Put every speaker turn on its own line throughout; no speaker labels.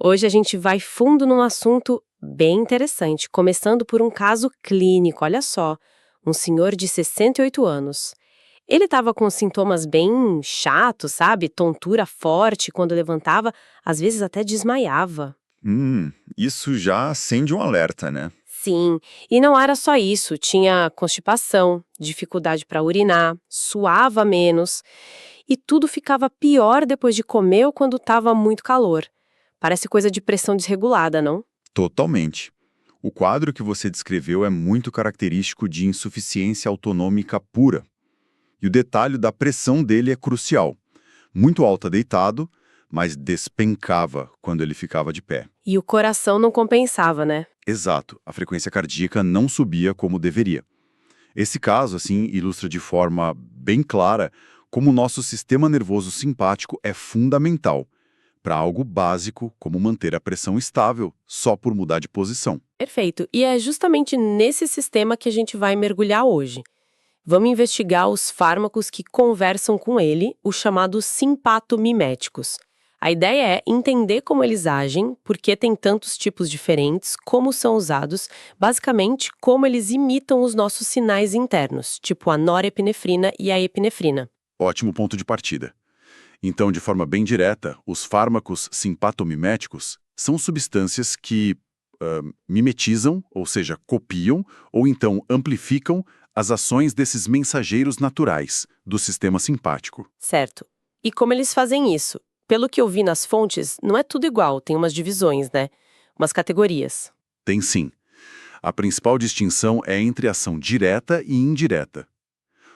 Hoje a gente vai fundo num assunto bem interessante, começando por um caso clínico, olha só. Um senhor de 68 anos. Ele estava com sintomas bem chatos, sabe? Tontura forte quando levantava, às vezes até desmaiava.
Isso já acende um alerta, né?
Sim, e não era só isso, tinha constipação, dificuldade para urinar, suava menos, e tudo ficava pior depois de comer ou quando estava muito calor. Parece coisa de pressão desregulada, não?
Totalmente. O quadro que você descreveu é muito característico de insuficiência autonômica pura. E o detalhe da pressão dele é crucial. Muito alta deitado, mas despencava quando ele ficava de pé.
E o coração não compensava, né?
Exato, a frequência cardíaca não subia como deveria. Esse caso, assim, ilustra de forma bem clara como o nosso sistema nervoso simpático é fundamental para algo básico como manter a pressão estável só por mudar de posição.
Perfeito. E é justamente nesse sistema que a gente vai mergulhar hoje. Vamos investigar os fármacos que conversam com ele, os chamados simpatomiméticos. A ideia é entender como eles agem, por que tem tantos tipos diferentes, como são usados, basicamente como eles imitam os nossos sinais internos, tipo a norepinefrina e a epinefrina.
Ótimo ponto de partida. Então, de forma bem direta, os fármacos simpatomiméticos são substâncias que mimetizam, ou seja, copiam, ou então amplificam as ações desses mensageiros naturais do sistema simpático.
Certo. E como eles fazem isso? Pelo que eu vi nas fontes, não é tudo igual, tem umas divisões, né? Umas categorias.
Tem sim. A principal distinção é entre ação direta e indireta.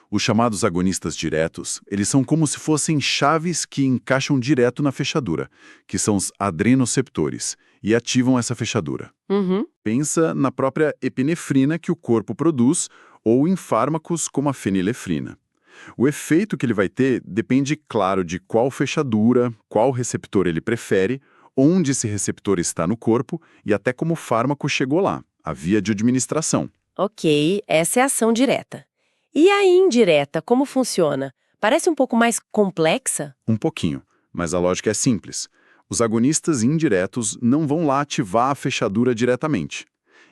Os chamados agonistas diretos, eles são como se fossem chaves que encaixam direto na fechadura, que são os adrenoceptores, e ativam essa fechadura.
Uhum.
Pensa na própria epinefrina que o corpo produz ou em fármacos como a fenilefrina. O efeito que ele vai ter depende, claro, de qual fechadura, qual receptor ele prefere, onde esse receptor está no corpo e até como o fármaco chegou lá, a via de administração.
Ok, essa é a ação direta. E a indireta, como funciona? Parece um pouco mais complexa?
Um pouquinho, mas a lógica é simples. Os agonistas indiretos não vão lá ativar a fechadura diretamente.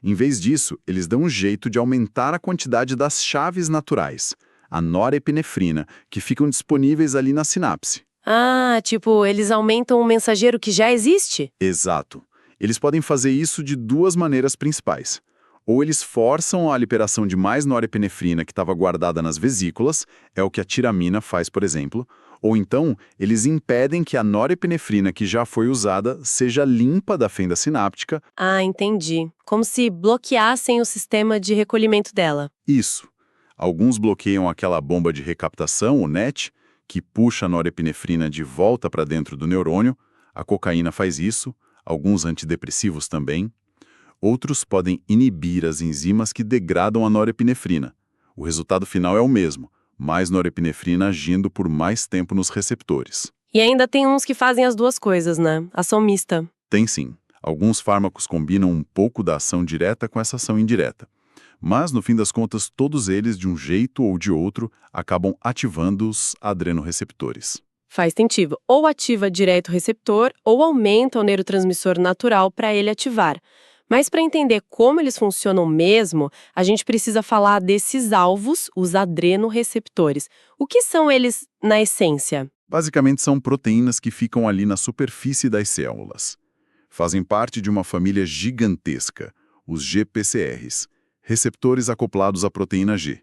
Em vez disso, eles dão um jeito de aumentar a quantidade das chaves naturais, a norepinefrina, que ficam disponíveis ali na sinapse.
Ah, tipo, eles aumentam um mensageiro que já existe?
Exato. Eles podem fazer isso de duas maneiras principais. Ou eles forçam a liberação de mais norepinefrina que estava guardada nas vesículas, é o que a tiramina faz, por exemplo, ou então eles impedem que a norepinefrina que já foi usada seja limpa da fenda sináptica.
Ah, entendi. Como se bloqueassem o sistema de recolhimento dela.
Isso. Alguns bloqueiam aquela bomba de recaptação, o NET, que puxa a norepinefrina de volta para dentro do neurônio. A cocaína faz isso, alguns antidepressivos também. Outros podem inibir as enzimas que degradam a norepinefrina. O resultado final é o mesmo, mais norepinefrina agindo por mais tempo nos receptores.
E ainda tem uns que fazem as duas coisas, né? Ação mista.
Tem sim. Alguns fármacos combinam um pouco da ação direta com essa ação indireta. Mas, no fim das contas, todos eles, de um jeito ou de outro, acabam ativando os adrenoreceptores.
Faz sentido. Ou ativa direto o receptor, ou aumenta o neurotransmissor natural para ele ativar. Mas para entender como eles funcionam mesmo, a gente precisa falar desses alvos, os adrenoreceptores. O que são eles na essência?
Basicamente, são proteínas que ficam ali na superfície das células. Fazem parte de uma família gigantesca, os GPCRs, receptores acoplados à proteína G.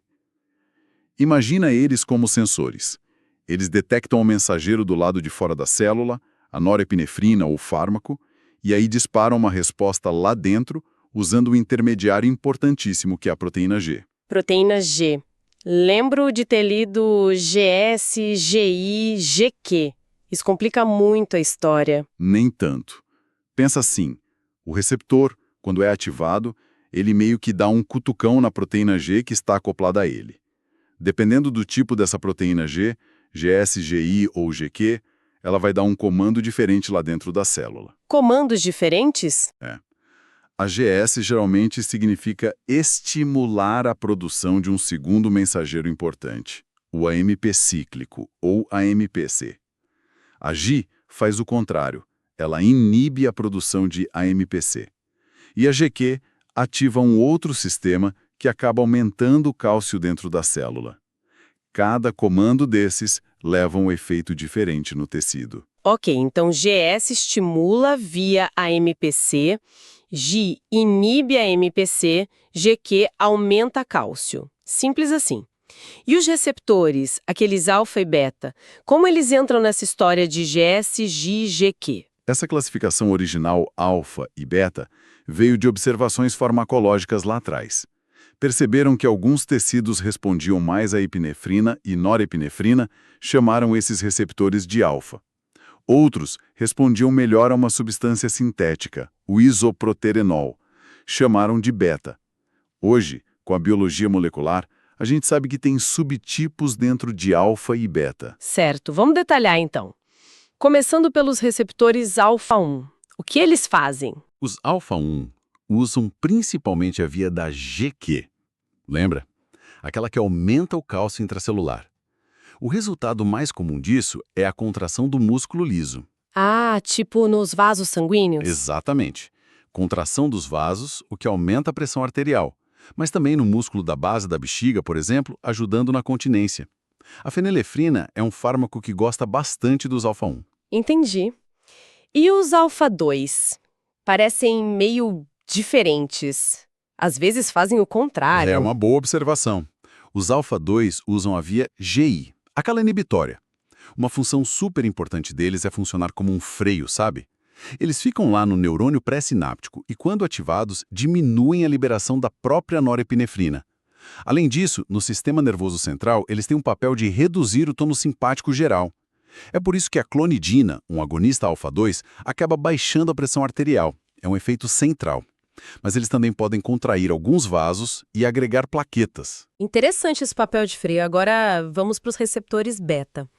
Imagina eles como sensores. Eles detectam o mensageiro do lado de fora da célula, a norepinefrina ou fármaco, e aí disparam uma resposta lá dentro, usando um intermediário importantíssimo que é a proteína G.
Proteína G. Lembro de ter lido GS, GI, GQ. Isso complica muito a história.
Nem tanto. Pensa assim, o receptor, quando é ativado, ele meio que dá um cutucão na proteína G que está acoplada a ele. Dependendo do tipo dessa proteína G, GS, GI ou GQ, ela vai dar um comando diferente lá dentro da célula.
Comandos diferentes?
A GS geralmente significa estimular a produção de um segundo mensageiro importante, o AMP cíclico ou AMPC. A GI faz o contrário, ela inibe a produção de AMPC. E a GQ ativa um outro sistema que acaba aumentando o cálcio dentro da célula. Cada comando desses leva um efeito diferente no tecido.
Ok, então GS estimula via AMPC, G inibe a AMPC, GQ aumenta cálcio. Simples assim. E os receptores, aqueles alfa e beta, como eles entram nessa história de GS, G, GQ?
Essa classificação original alfa e beta veio de observações farmacológicas lá atrás. Perceberam que alguns tecidos respondiam mais à epinefrina e norepinefrina, chamaram esses receptores de alfa. Outros respondiam melhor a uma substância sintética, o isoproterenol, chamaram de beta. Hoje, com a biologia molecular, a gente sabe que tem subtipos dentro de alfa e beta.
Certo, vamos detalhar então. Começando pelos receptores alfa-1. O que eles fazem?
Os alfa-1 usam principalmente a via da GQ. Lembra? Aquela que aumenta o cálcio intracelular. O resultado mais comum disso é a contração do músculo liso.
Ah, tipo nos vasos sanguíneos?
Exatamente. Contração dos vasos, o que aumenta a pressão arterial. Mas também no músculo da base da bexiga, por exemplo, ajudando na continência. A fenilefrina é um fármaco que gosta bastante dos alfa-1.
Entendi. E os alfa-2? Parecem meio diferentes. Às vezes fazem o contrário.
É uma boa observação. Os alfa-2 usam a via GI, aquela inibitória. Uma função super importante deles é funcionar como um freio, sabe? Eles ficam lá no neurônio pré-sináptico e, quando ativados, diminuem a liberação da própria norepinefrina. Além disso, no sistema nervoso central, eles têm um papel de reduzir o tônus simpático geral. É por isso que a clonidina, um agonista alfa-2, acaba baixando a pressão arterial. É um efeito central. Mas eles também podem contrair alguns vasos e agregar plaquetas.
Interessante esse papel de freio. Agora vamos para os receptores beta.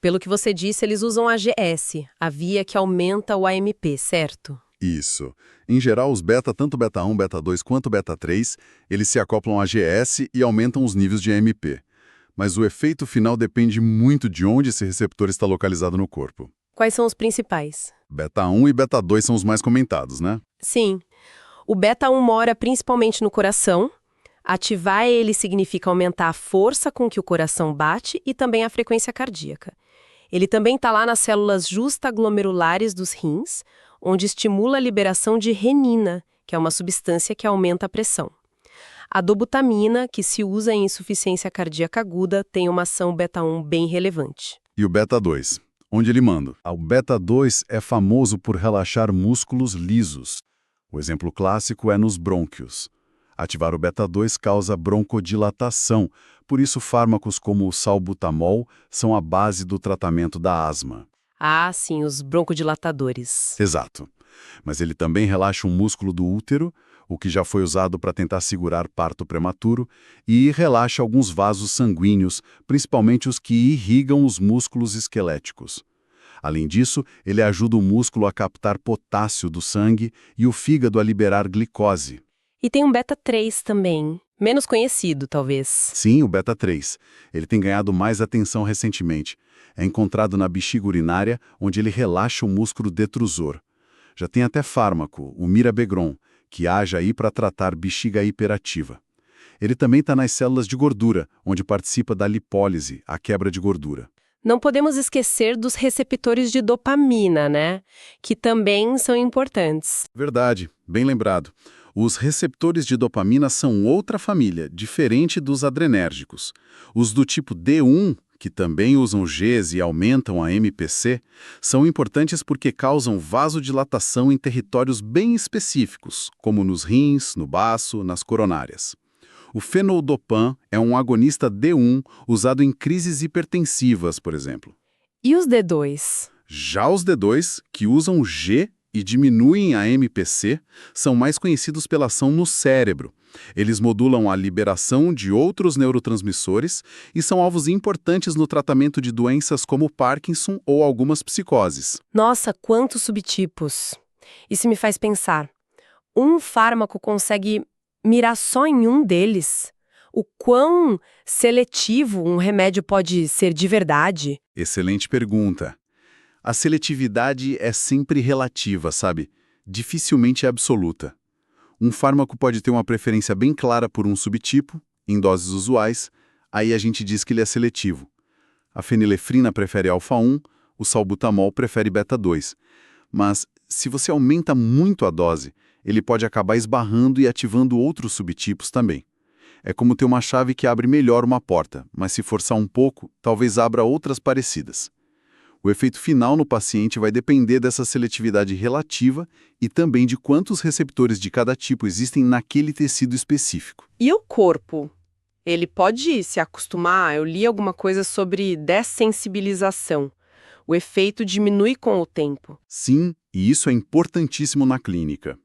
Pelo que você disse, eles usam a GS, a via que aumenta o AMP, certo?
Isso. Em geral, os beta, tanto beta 1, beta 2 quanto beta 3, eles se acoplam a GS e aumentam os níveis de AMP. Mas o efeito final depende muito de onde esse receptor está localizado no corpo.
Quais são os principais?
Beta 1 e beta 2 são os mais comentados, né?
Sim. O beta 1 mora principalmente no coração. Ativar ele significa aumentar a força com que o coração bate e também a frequência cardíaca. Ele também está lá nas células justaglomerulares dos rins, onde estimula a liberação de renina, que é uma substância que aumenta a pressão. A dobutamina, que se usa em insuficiência cardíaca aguda, tem uma ação beta 1 bem relevante.
E o beta 2? Onde ele manda? O beta 2 é famoso por relaxar músculos lisos. O exemplo clássico é nos brônquios. Ativar o beta 2 causa broncodilatação, por isso fármacos como o salbutamol são a base do tratamento da asma.
Ah, sim, os broncodilatadores.
Exato. Mas ele também relaxa um músculo do útero, o que já foi usado para tentar segurar parto prematuro, e relaxa alguns vasos sanguíneos, principalmente os que irrigam os músculos esqueléticos. Além disso, ele ajuda o músculo a captar potássio do sangue e o fígado a liberar glicose.
E tem um beta 3 também, menos conhecido, talvez.
Sim, o beta 3. Ele tem ganhado mais atenção recentemente. É encontrado na bexiga urinária, onde ele relaxa o músculo detrusor. Já tem até fármaco, o mirabegron, que age aí para tratar bexiga hiperativa. Ele também está nas células de gordura, onde participa da lipólise, a quebra de gordura.
Não podemos esquecer dos receptores de dopamina, né? Que também são importantes.
Verdade, bem lembrado. Os receptores de dopamina são outra família, diferente dos adrenérgicos. Os do tipo D1, que também usam Gs e aumentam a MPC, são importantes porque causam vasodilatação em territórios bem específicos, como nos rins, no baço, nas coronárias. O fenoldopan é um agonista D1 usado em crises hipertensivas, por exemplo.
E os D2?
Já os D2, que usam G e diminuem a MPC, são mais conhecidos pela ação no cérebro. Eles modulam a liberação de outros neurotransmissores e são alvos importantes no tratamento de doenças como Parkinson ou algumas psicoses.
Nossa, quantos subtipos! Isso me faz pensar. Um fármaco consegue mirar só em um deles? O quão seletivo um remédio pode ser de verdade?
Excelente pergunta.
A seletividade é sempre relativa, sabe? Dificilmente é absoluta. Um fármaco pode ter uma preferência bem clara por um subtipo, em doses usuais, aí a gente diz que ele é seletivo. A fenilefrina prefere alfa-1, o salbutamol prefere beta-2. Mas, se você aumenta muito a dose, ele pode acabar esbarrando e ativando outros subtipos também. É como ter uma chave que abre melhor uma porta, mas se forçar um pouco, talvez abra outras parecidas. O efeito final no paciente vai depender dessa seletividade relativa e também de quantos receptores de cada tipo existem naquele tecido específico.
E o corpo? Ele pode se acostumar? Eu li alguma coisa sobre dessensibilização. O efeito diminui com o tempo.
Sim, e isso é importantíssimo na clínica.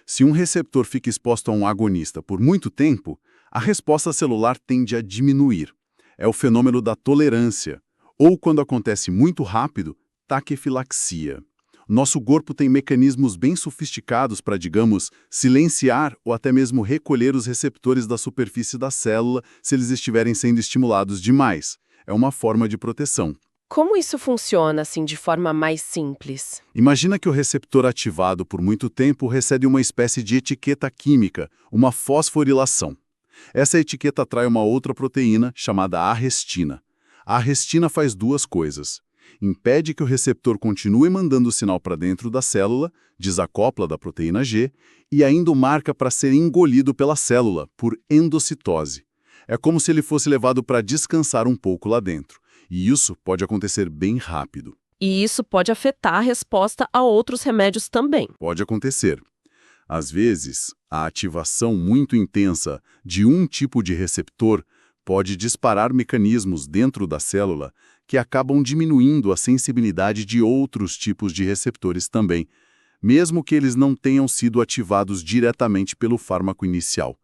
Se um receptor fica exposto a um agonista por muito tempo, a resposta celular tende a diminuir. É o fenômeno da tolerância. Ou, quando acontece muito rápido, taquifilaxia. Nosso corpo tem mecanismos bem sofisticados para, digamos, silenciar ou até mesmo recolher os receptores da superfície da célula se eles estiverem sendo estimulados demais. É uma forma de proteção.
Como isso funciona, assim, de forma mais simples?
Imagina que o receptor ativado por muito tempo recebe uma espécie de etiqueta química, uma fosforilação. Essa etiqueta atrai uma outra proteína, chamada arrestina. A arrestina faz duas coisas. Impede que o receptor continue mandando o sinal para dentro da célula, desacopla da proteína G, e ainda o marca para ser engolido pela célula, por endocitose. É como se ele fosse levado para descansar um pouco lá dentro. E isso pode acontecer bem rápido.
E isso pode afetar a resposta a outros remédios também.
Pode acontecer. Às vezes, a ativação muito intensa de um tipo de receptor pode disparar mecanismos dentro da célula que acabam diminuindo a sensibilidade de outros tipos de receptores também, mesmo que eles não tenham sido ativados diretamente pelo fármaco inicial.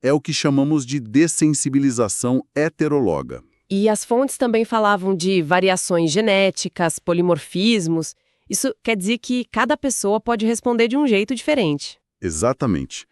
É o que chamamos de dessensibilização heteróloga.
E as fontes também falavam de variações genéticas, polimorfismos. Isso quer dizer que cada pessoa pode responder de um jeito diferente.
Exatamente.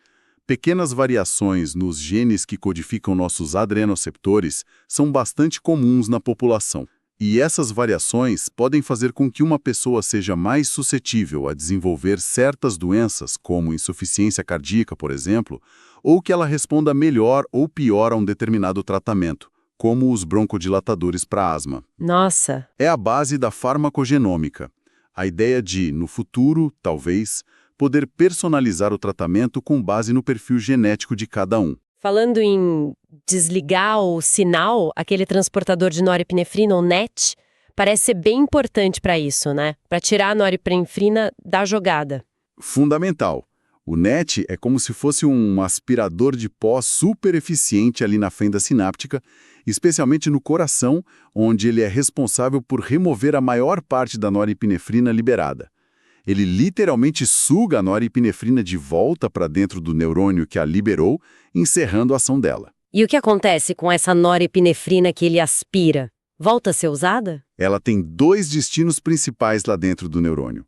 Pequenas variações nos genes que codificam nossos adrenoceptores são bastante comuns na população. E essas variações podem fazer com que uma pessoa seja mais suscetível a desenvolver certas doenças, como insuficiência cardíaca, por exemplo, ou que ela responda melhor ou pior a um determinado tratamento, como os broncodilatadores para asma.
Nossa!
É a base da farmacogenômica. A ideia de, no futuro, talvez, poder personalizar o tratamento com base no perfil genético de cada um.
Falando em desligar o sinal, aquele transportador de norepinefrina, o NET, parece ser bem importante para isso, né? Para tirar a norepinefrina da jogada.
Fundamental. O NET é como se fosse um aspirador de pó super eficiente ali na fenda sináptica, especialmente no coração, onde ele é responsável por remover a maior parte da norepinefrina liberada. Ele literalmente suga a norepinefrina de volta para dentro do neurônio que a liberou, encerrando a ação dela.
E o que acontece com essa norepinefrina que ele aspira? Volta a ser usada?
Ela tem dois destinos principais lá dentro do neurônio.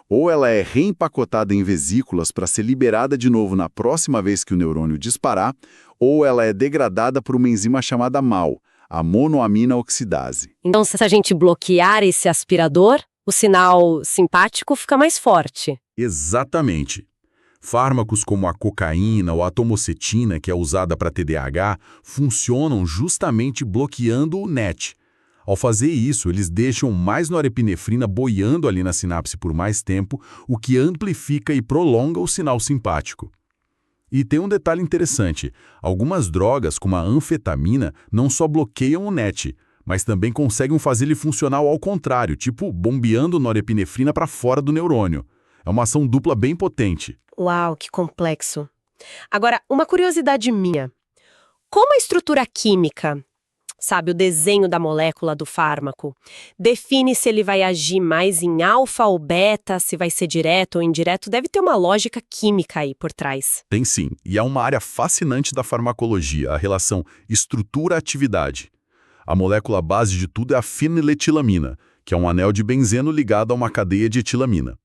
Ou ela é reempacotada em vesículas para ser liberada de novo na próxima vez que o neurônio disparar, ou ela é degradada por uma enzima chamada MAO, a monoamina oxidase.
Então, se a gente bloquear esse aspirador, o sinal simpático fica mais forte.
Exatamente. Fármacos como a cocaína ou a tomocetina, que é usada para TDAH, funcionam justamente bloqueando o NET. Ao fazer isso, eles deixam mais norepinefrina boiando ali na sinapse por mais tempo, o que amplifica e prolonga o sinal simpático. E tem um detalhe interessante: algumas drogas, como a anfetamina, não só bloqueiam o NET, mas também conseguem fazer ele funcionar ao contrário, tipo bombeando norepinefrina para fora do neurônio. É uma ação dupla bem potente.
Uau, que complexo. Agora, uma curiosidade minha. Como a estrutura química, sabe, o desenho da molécula do fármaco, define se ele vai agir mais em alfa ou beta, se vai ser direto ou indireto? Deve ter uma lógica química aí por trás.
Tem sim, e é uma área fascinante da farmacologia, a relação estrutura-atividade. A molécula base de tudo é a feniletilamina, que é um anel de benzeno ligado a uma cadeia de etilamina.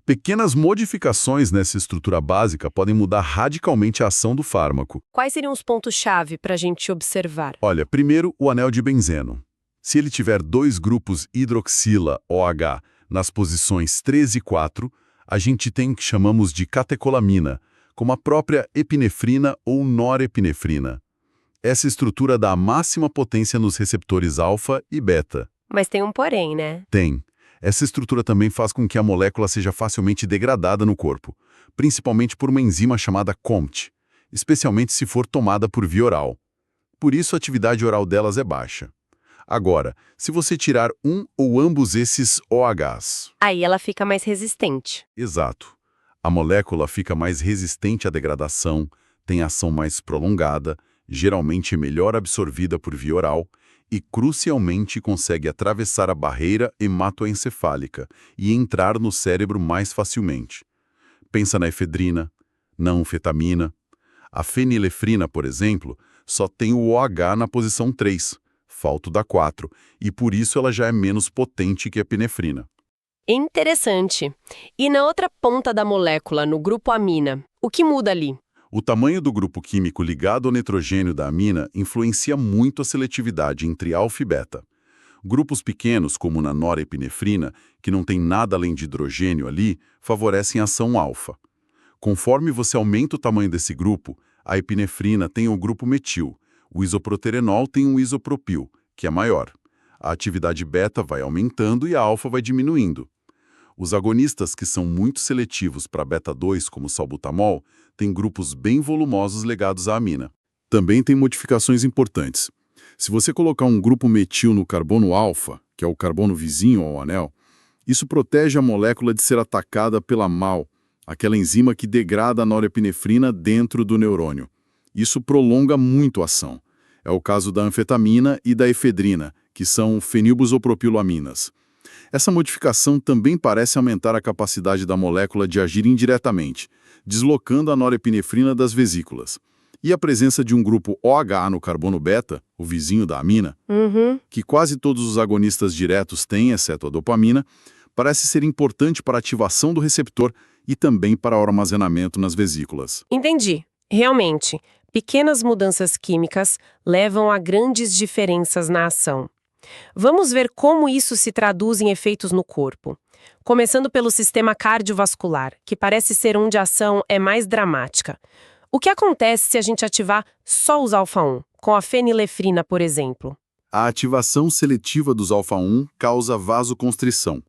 Pequenas modificações nessa estrutura básica podem mudar radicalmente a ação do fármaco.
Quais seriam os pontos-chave para a gente observar?
Olha, primeiro, o anel de benzeno. Se ele tiver dois grupos hidroxila, OH, Nas posições 3 e 4, a gente tem o que chamamos de catecolamina, como a própria epinefrina ou norepinefrina. Essa estrutura dá a máxima potência nos receptores alfa e beta.
Mas tem um porém, né?
Tem. Essa estrutura também faz com que a molécula seja facilmente degradada no corpo, principalmente por uma enzima chamada COMT, especialmente se for tomada por via oral. Por isso a atividade oral delas é baixa. Agora, se você tirar um ou ambos esses OHs...
Aí ela fica mais resistente.
Exato. A molécula fica mais resistente à degradação, tem ação mais prolongada, geralmente melhor absorvida por via oral e, crucialmente, consegue atravessar a barreira hematoencefálica e entrar no cérebro mais facilmente. Pensa na efedrina, na anfetamina. A fenilefrina, por exemplo, só tem o OH na posição 3, falta o da 4, e por isso ela já é menos potente que a epinefrina.
Interessante. E na outra ponta da molécula, no grupo amina, o que muda ali?
O tamanho do grupo químico ligado ao nitrogênio da amina influencia muito a seletividade entre alfa e beta. Grupos pequenos, como na norepinefrina, que não tem nada além de hidrogênio ali, favorecem a ação alfa. Conforme você aumenta o tamanho desse grupo, a epinefrina tem o grupo metil, o isoproterenol tem o isopropil, que é maior. A atividade beta vai aumentando e a alfa vai diminuindo. Os agonistas que são muito seletivos para beta-2, como o salbutamol, têm grupos bem volumosos ligados à amina. Também tem modificações importantes. Se você colocar um grupo metil no carbono alfa, que é o carbono vizinho ao anel, isso protege a molécula de ser atacada pela MAO, aquela enzima que degrada a norepinefrina dentro do neurônio. Isso prolonga muito a ação. É o caso da anfetamina e da efedrina, que são fenilbusopropiloaminas. Essa modificação também parece aumentar a capacidade da molécula de agir indiretamente, deslocando a norepinefrina das vesículas. E a presença de um grupo OH no carbono beta, o vizinho da amina, que quase todos os agonistas diretos têm, exceto a dopamina, parece ser importante para a ativação do receptor e também para o armazenamento nas vesículas.
Entendi. Realmente, pequenas mudanças químicas levam a grandes diferenças na ação. Vamos ver como isso se traduz em efeitos no corpo. Começando pelo sistema cardiovascular, que parece ser onde a ação é mais dramática. O que acontece se a gente ativar só os alfa-1, com a fenilefrina, por exemplo?
A ativação seletiva dos alfa-1 causa vasoconstrição.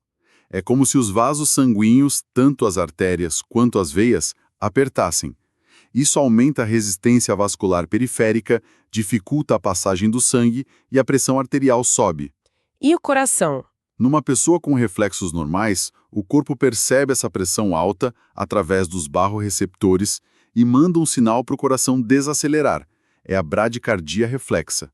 É como se os vasos sanguíneos, tanto as artérias quanto as veias, apertassem. Isso aumenta a resistência vascular periférica, dificulta a passagem do sangue e a pressão arterial sobe.
E o coração?
Numa pessoa com reflexos normais, o corpo percebe essa pressão alta através dos barroreceptores e manda um sinal para o coração desacelerar. É a bradicardia reflexa.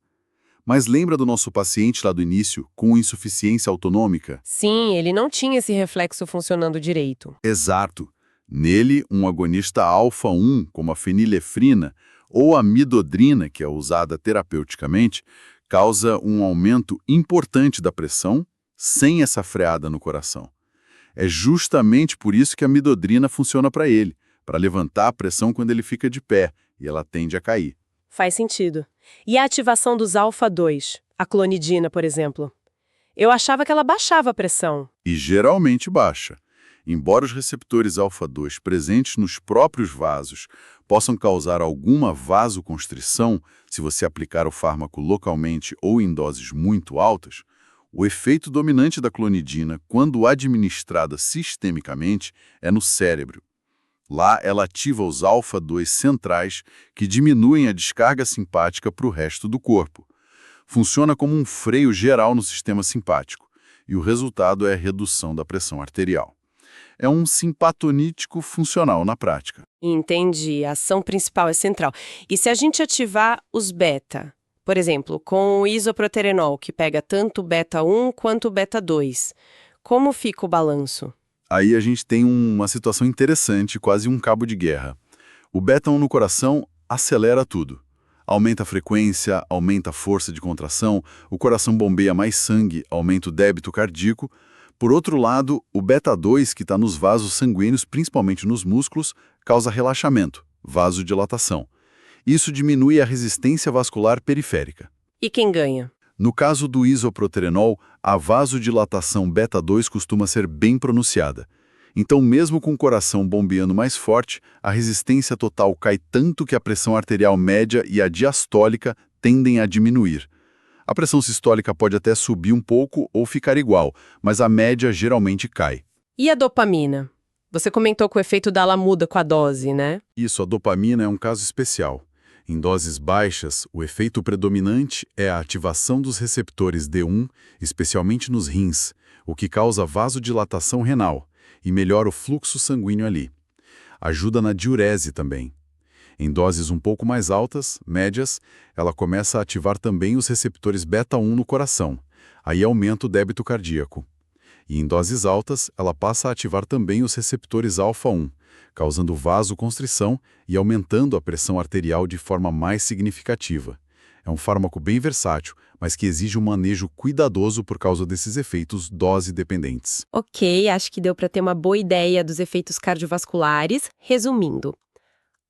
Mas lembra do nosso paciente lá do início, com insuficiência autonômica?
Sim, ele não tinha esse reflexo funcionando direito.
Exato. Nele, um agonista alfa-1, como a fenilefrina, ou a midodrina, que é usada terapeuticamente, causa um aumento importante da pressão, sem essa freada no coração. É justamente por isso que a midodrina funciona para ele, para levantar a pressão quando ele fica de pé, e ela tende a cair.
Faz sentido. E a ativação dos alfa-2, a clonidina, por exemplo? Eu achava que ela baixava a pressão.
E geralmente baixa. Embora os receptores alfa-2 presentes nos próprios vasos possam causar alguma vasoconstrição se você aplicar o fármaco localmente ou em doses muito altas, o efeito dominante da clonidina, quando administrada sistemicamente, é no cérebro. Lá, ela ativa os alfa-2 centrais, que diminuem a descarga simpática para o resto do corpo. Funciona como um freio geral no sistema simpático, e o resultado é a redução da pressão arterial. É um simpatonítico funcional na prática.
Entendi, a ação principal é central. E se a gente ativar os beta, por exemplo, com o isoproterenol, que pega tanto o beta-1 quanto o beta-2, como fica o balanço?
Aí a gente tem uma situação interessante, quase um cabo de guerra. O beta-1 no coração acelera tudo. Aumenta a frequência, aumenta a força de contração, o coração bombeia mais sangue, aumenta o débito cardíaco. Por outro lado, o beta-2, que está nos vasos sanguíneos, principalmente nos músculos, causa relaxamento, vasodilatação. Isso diminui a resistência vascular periférica.
E quem ganha?
No caso do isoproterenol, a vasodilatação beta-2 costuma ser bem pronunciada. Então, mesmo com o coração bombeando mais forte, a resistência total cai tanto que a pressão arterial média e a diastólica tendem a diminuir. A pressão sistólica pode até subir um pouco ou ficar igual, mas a média geralmente cai.
E a dopamina? Você comentou que o efeito dela muda com a dose, né?
Isso, a dopamina é um caso especial. Em doses baixas, o efeito predominante é a ativação dos receptores D1, especialmente nos rins, o que causa vasodilatação renal e melhora o fluxo sanguíneo ali. Ajuda na diurese também. Em doses um pouco mais altas, médias, ela começa a ativar também os receptores beta-1 no coração. Aí aumenta o débito cardíaco. E em doses altas, ela passa a ativar também os receptores alfa-1, causando vasoconstrição e aumentando a pressão arterial de forma mais significativa. É um fármaco bem versátil, mas que exige um manejo cuidadoso por causa desses efeitos dose-dependentes.
Ok, acho que deu para ter uma boa ideia dos efeitos cardiovasculares. Resumindo,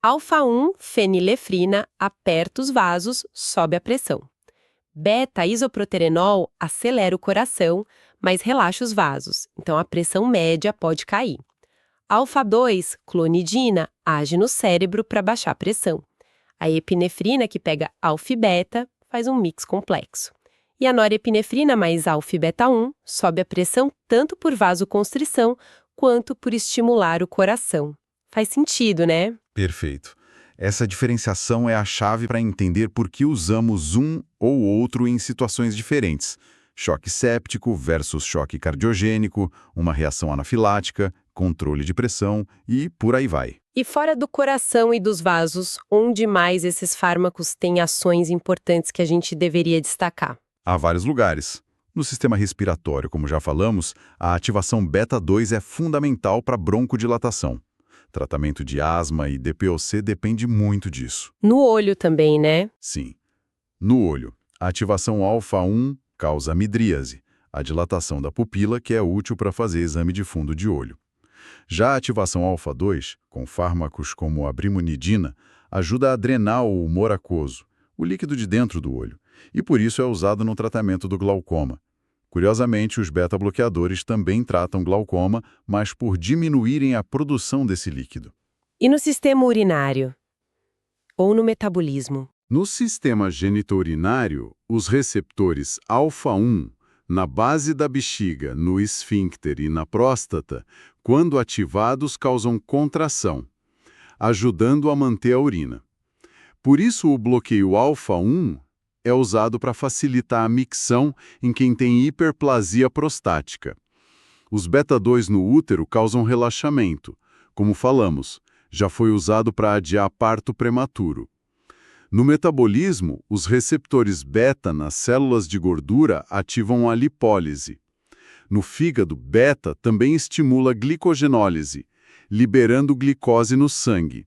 alfa-1, fenilefrina, aperta os vasos, sobe a pressão. Beta-isoproterenol acelera o coração, mas relaxa os vasos, então a pressão média pode cair. Alfa-2, clonidina, age no cérebro para baixar a pressão. A epinefrina, que pega alfa e beta, faz um mix complexo. E a norepinefrina mais alfa e beta-1 sobe a pressão tanto por vasoconstrição quanto por estimular o coração. Faz sentido, né?
Perfeito. Essa diferenciação é a chave para entender por que usamos um ou outro em situações diferentes. Choque séptico versus choque cardiogênico, uma reação anafilática, controle de pressão e por aí vai.
E fora do coração e dos vasos, onde mais esses fármacos têm ações importantes que a gente deveria destacar?
Há vários lugares. No sistema respiratório, como já falamos, a ativação beta-2 é fundamental para broncodilatação. Tratamento de asma e DPOC depende muito disso.
No olho também, né?
Sim. No olho, a ativação alfa-1 causa midríase, a dilatação da pupila que é útil para fazer exame de fundo de olho. Já a ativação alfa-2, com fármacos como a brimonidina, ajuda a drenar o humor aquoso, o líquido de dentro do olho, e por isso é usado no tratamento do glaucoma. Curiosamente, os beta-bloqueadores também tratam glaucoma, mas por diminuírem a produção desse líquido.
E no sistema urinário? Ou no metabolismo?
No sistema genitourinário, os receptores alfa-1, na base da bexiga, no esfíncter e na próstata, quando ativados causam contração, ajudando a manter a urina. Por isso, o bloqueio alfa-1 é usado para facilitar a micção em quem tem hiperplasia prostática. Os beta-2 no útero causam relaxamento. Como falamos, já foi usado para adiar parto prematuro. No metabolismo, os receptores beta nas células de gordura ativam a lipólise. No fígado, beta também estimula a glicogenólise, liberando glicose no sangue.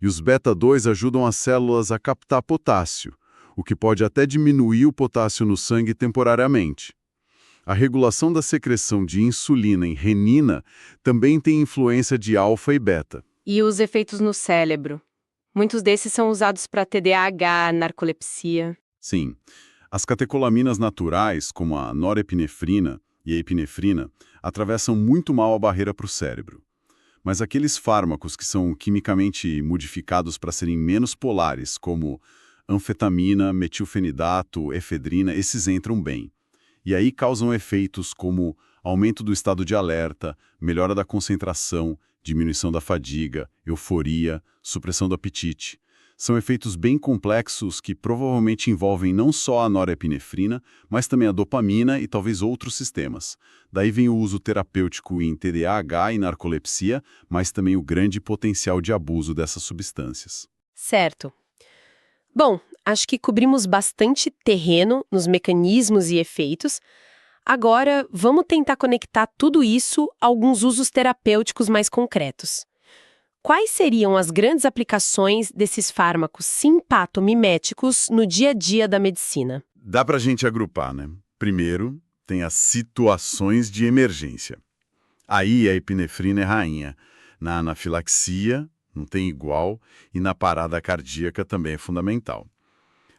E os beta-2 ajudam as células a captar potássio, o que pode até diminuir o potássio no sangue temporariamente. A regulação da secreção de insulina e renina também tem influência de alfa e beta.
E os efeitos no cérebro? Muitos desses são usados para TDAH, narcolepsia.
Sim, as catecolaminas naturais, como a norepinefrina e a epinefrina, atravessam muito mal a barreira para o cérebro. Mas aqueles fármacos que são quimicamente modificados para serem menos polares, como anfetamina, metilfenidato, efedrina, esses entram bem. E aí causam efeitos como aumento do estado de alerta, melhora da concentração, diminuição da fadiga, euforia, supressão do apetite. São efeitos bem complexos que provavelmente envolvem não só a norepinefrina, mas também a dopamina e talvez outros sistemas. Daí vem o uso terapêutico em TDAH e narcolepsia, mas também o grande potencial de abuso dessas substâncias.
Certo. Bom, acho que cobrimos bastante terreno nos mecanismos e efeitos. Agora, vamos tentar conectar tudo isso a alguns usos terapêuticos mais concretos. Quais seriam as grandes aplicações desses fármacos simpatomiméticos no dia a dia da medicina?
Dá pra gente agrupar, né? Primeiro, tem as situações de emergência. Aí a epinefrina é rainha. Na anafilaxia, não tem igual, e na parada cardíaca também é fundamental.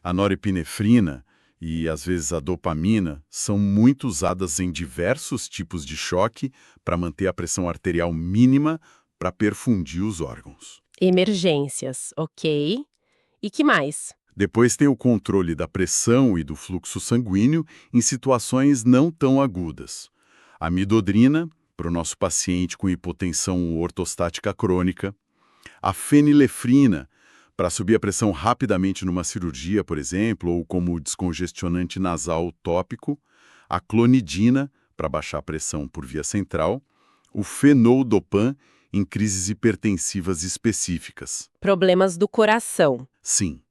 A norepinefrina e às vezes a dopamina são muito usadas em diversos tipos de choque para manter a pressão arterial mínima para perfundir os órgãos.
Emergências, ok. E que mais?
Depois tem o controle da pressão e do fluxo sanguíneo em situações não tão agudas. A midodrina, para o nosso paciente com hipotensão ortostática crônica. A fenilefrina, para subir a pressão rapidamente numa cirurgia, por exemplo, ou como descongestionante nasal tópico. A clonidina, para baixar a pressão por via central. O fenoldopan, em crises hipertensivas específicas.
Problemas do coração.
Sim.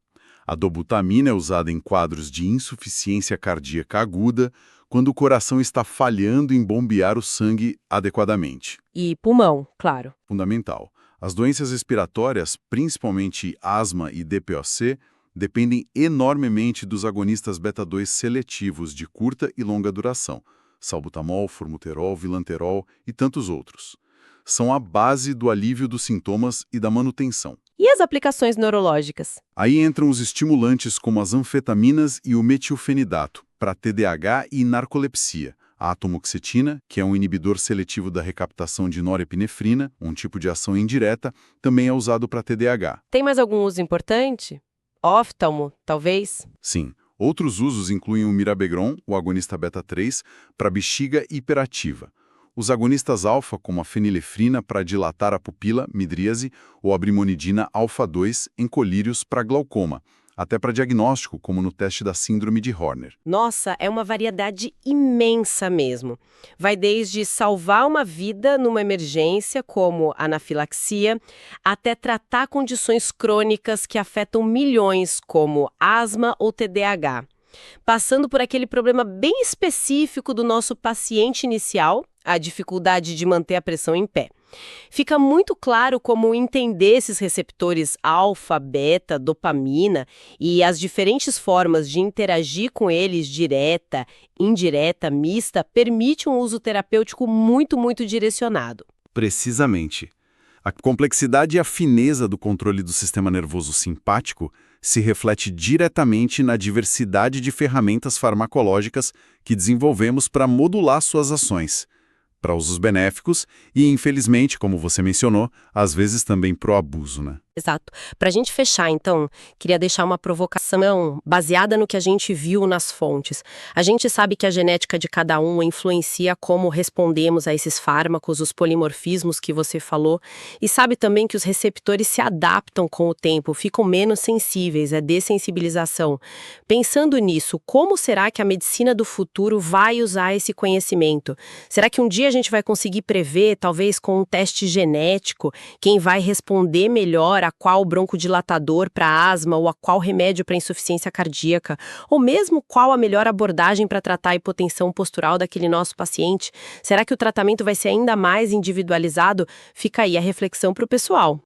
A dobutamina é usada em quadros de insuficiência cardíaca aguda, quando o coração está falhando em bombear o sangue adequadamente.
E pulmão, claro.
Fundamental. As doenças respiratórias, principalmente asma e DPOC, dependem enormemente dos agonistas beta-2 seletivos de curta e longa duração, salbutamol, formoterol, vilanterol e tantos outros. São a base do alívio dos sintomas e da manutenção.
E as aplicações neurológicas?
Aí entram os estimulantes como as anfetaminas e o metilfenidato, para TDAH e narcolepsia. A atomoxetina, que é um inibidor seletivo da recaptação de norepinefrina, um tipo de ação indireta, também é usado para TDAH.
Tem mais algum uso importante? Oftalmo, talvez?
Sim. Outros usos incluem o mirabegron, o agonista beta-3, para bexiga hiperativa. Os agonistas alfa, como a fenilefrina, para dilatar a pupila, midríase, ou a brimonidina alfa-2, em colírios para glaucoma, até para diagnóstico, como no teste da síndrome de Horner.
Nossa, é uma variedade imensa mesmo. Vai desde salvar uma vida numa emergência, como anafilaxia, até tratar condições crônicas que afetam milhões, como asma ou TDAH. Passando por aquele problema bem específico do nosso paciente inicial, a dificuldade de manter a pressão em pé. Fica muito claro como entender esses receptores alfa, beta, dopamina e as diferentes formas de interagir com eles, direta, indireta, mista, permite um uso terapêutico muito direcionado.
Precisamente. A complexidade e a fineza do controle do sistema nervoso simpático se reflete diretamente na diversidade de ferramentas farmacológicas que desenvolvemos para modular suas ações, para usos benéficos e, infelizmente, como você mencionou, às vezes também pro abuso, né?
Exato. Para a gente fechar, então, queria deixar uma provocação baseada no que a gente viu nas fontes. A gente sabe que a genética de cada um influencia como respondemos a esses fármacos, os polimorfismos que você falou, e sabe também que os receptores se adaptam com o tempo, ficam menos sensíveis, é dessensibilização. Pensando nisso, como será que a medicina do futuro vai usar esse conhecimento? Será que um dia a gente vai conseguir prever, talvez com um teste genético, quem vai responder melhor a qual broncodilatador para asma ou a qual remédio para insuficiência cardíaca, ou mesmo qual a melhor abordagem para tratar a hipotensão postural daquele nosso paciente? Será que o tratamento vai ser ainda mais individualizado? Fica aí a reflexão para o pessoal.